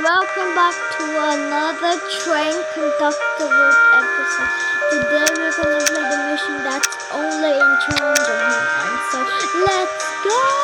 welcome back to another train conductor work episode. Today we're gonna play the mission that's only in Trondheim. So let's go!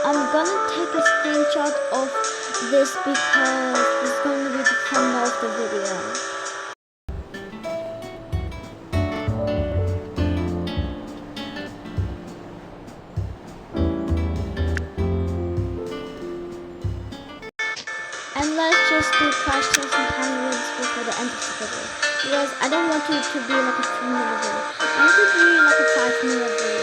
I'm gonna take a screenshot of this because it's going to be the thumbnail of the video. And let's just do crash tests and time limits before the end of the video. Because I don't want it to be like a 3-minute video. I want it to be like a 5-minute video.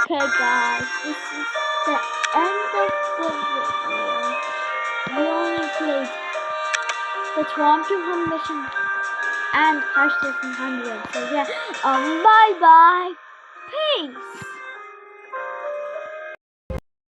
Okay guys, this is the end of the video. We only played the Trondheim mission and Crash Test 100. So yeah, bye bye. Peace.